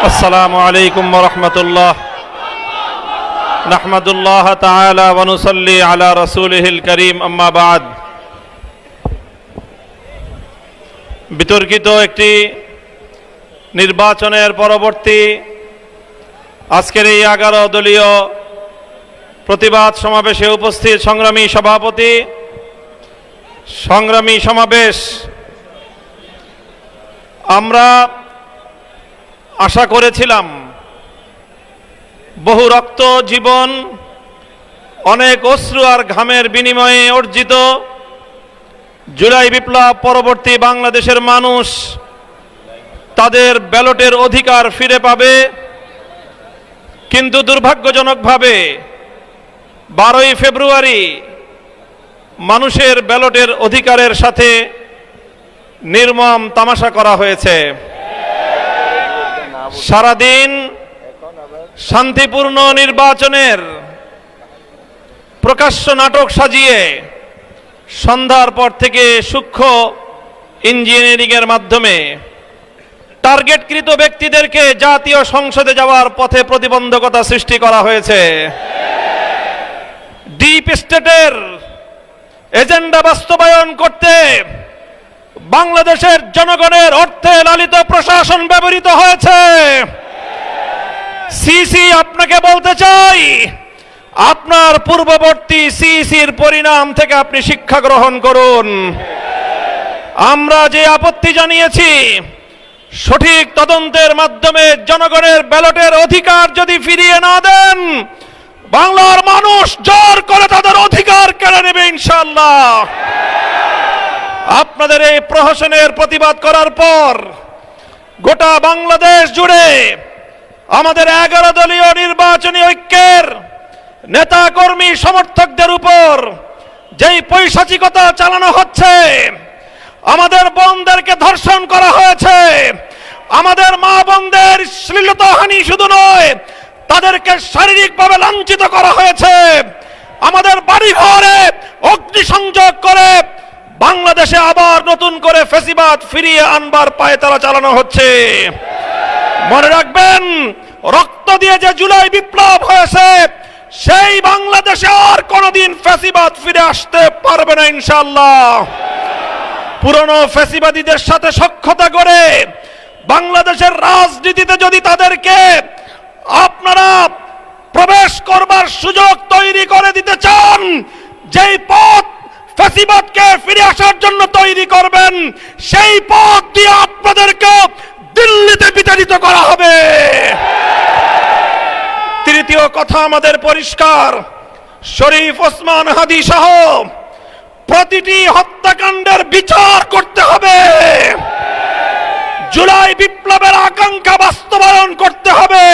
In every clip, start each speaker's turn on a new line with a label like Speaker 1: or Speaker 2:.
Speaker 1: আসসালামু আলাইকুম ওয়া রাহমাতুল্লাহ। নাহমাদুল্লাহ তাআলা ওয়া নুসাল্লি আলা রাসূলিহিল কারীম, আম্মা বা'দ। বিতর্কিত একটি নির্বাচনের পরবর্তী আজকের এই 11 দলীয় প্রতিবাদ সমাবেশে উপস্থিত সংগ্রামী সভাপতি, সংগ্রামী সমাবেশ, আমরা আশা করেছিলাম বহু রক্ত, জীবন, অনেক অশ্রু আর ঘামের বিনিময়ে অর্জিত জুলাই বিপ্লব পরবর্তী বাংলাদেশের মানুষ তাদের ব্যালটের অধিকার ফিরে পাবে। কিন্তু দুর্ভাগ্যজনকভাবে 12ই ফেব্রুয়ারি মানুষের ব্যালটের অধিকারের সাথে নির্মম তামাশা করা হয়েছে। সারাদিন শান্তিপূর্ণ নির্বাচনের প্রকাশ্য নাটক সাজিয়ে সন্ধ্যার পর থেকে সূক্ষ্ম ইঞ্জিনিয়ারিংয়ের মাধ্যমে টার্গেটকৃত ব্যক্তিদেরকে জাতীয় সংসদে যাওয়ার পথে প্রতিবন্ধকতা সৃষ্টি করা হয়েছে। ডিপ স্টেটের এজেন্ডা বাস্তবায়ন করতে বাংলাদেশের জনগণের অর্থে লালিত প্রশাসন ব্যবহৃত হয়েছে। সিসি, আপনাকে বলতে চাই, আপনার পূর্ববর্তী সিসির পরিণাম থেকে আপনি শিক্ষা গ্রহণ করুন। আমরা যে আপত্তি জানিয়েছি, সঠিক তদন্তের মাধ্যমে জনগণের ব্যালটের অধিকার যদি ফিরিয়ে না দেন, বাংলার মানুষ জোর করে তাদের অধিকার কেড়ে নেবে ইনশাআল্লাহ। আপনাদের এই প্রহসনের প্রতিবাদ করার পর গোটা বাংলাদেশ জুড়ে আমাদের 11 দলীয় নির্বাচনী ঐক্যের নেতা কর্মী সমর্থকদের উপর যেই পৈশাচিকতা চালানো হচ্ছে, আমাদের বোনদেরকে ধর্ষণ করা হয়েছে, আমাদের মা বোনদের শ্লীলতাহানি শুধু নয়, তাদেরকে শারীরিকভাবে লাঞ্ছিত করা হয়েছে, আমাদের বাড়িঘরে অগ্নিসংযোগ করে বাংলাদেশে আবার নতুন করে ফ্যাসিবাদ ফিরিয়ে আনবার পায়তারা চালানো হচ্ছে। মনে রাখবেন, রক্ত দিয়ে যে জুলাই বিপ্লব হয়েছে, সেই বাংলাদেশে আর কোনোদিন ফ্যাসিবাদ ফিরে আসতে পারবে না ইনশাআল্লাহ। পুরনো ফ্যাসিবাদীদের সাথে সখ্যতা করে বাংলাদেশের রাজনীতিতে যদি তাদেরকে আপনারা প্রবেশ করবার সুযোগ তৈরি করে দিতে চান, যেই পথ ফ্যাসিবাদকে ফিরে আসার জন্য তৈরি করবেন, সেই পথ দিয়ে আপনাদেরকে দিল্লিতে বিতাড়িত করা হবে। তৃতীয় কথা আমাদের পরিষ্কার, শরীফ ওসমান হাদি সহ প্রতিটি হত্যাকাণ্ডের বিচার করতে হবে। জুলাই বিপ্লবের আকাঙ্ক্ষা বাস্তবায়ন করতে হবে।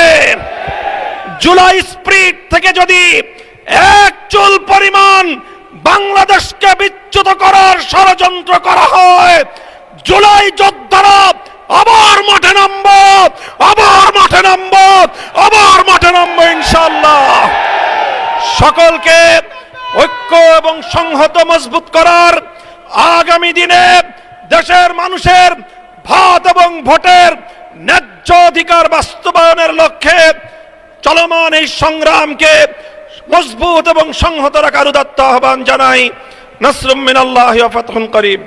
Speaker 1: জুলাই স্পিরিট থেকে যদি এক চুল পরিমাণ বাংলাদেশকে বিচ্যুত করার ষড়যন্ত্র করা হয়, জুলাই যোদ্ধারা আবার মাঠে নামবো, আবার মাঠে নামবো, আবার মাঠে নামবো ইনশাআল্লাহ। সকলকে ঐক্য এবং সংহত মজবুত করার, আগামী দিনে দেশের মানুষের ভাত এবং ভোটের ন্যায্য অধিকার বাস্তবায়নের লক্ষ্যে চলমান এই সংগ্রামকে মজবুত এবং সংহত রাখার উদাত্ত আহ্বান জানাই। নাসরুম মিনাল্লাহি ওয়া ফাতহুন করিব।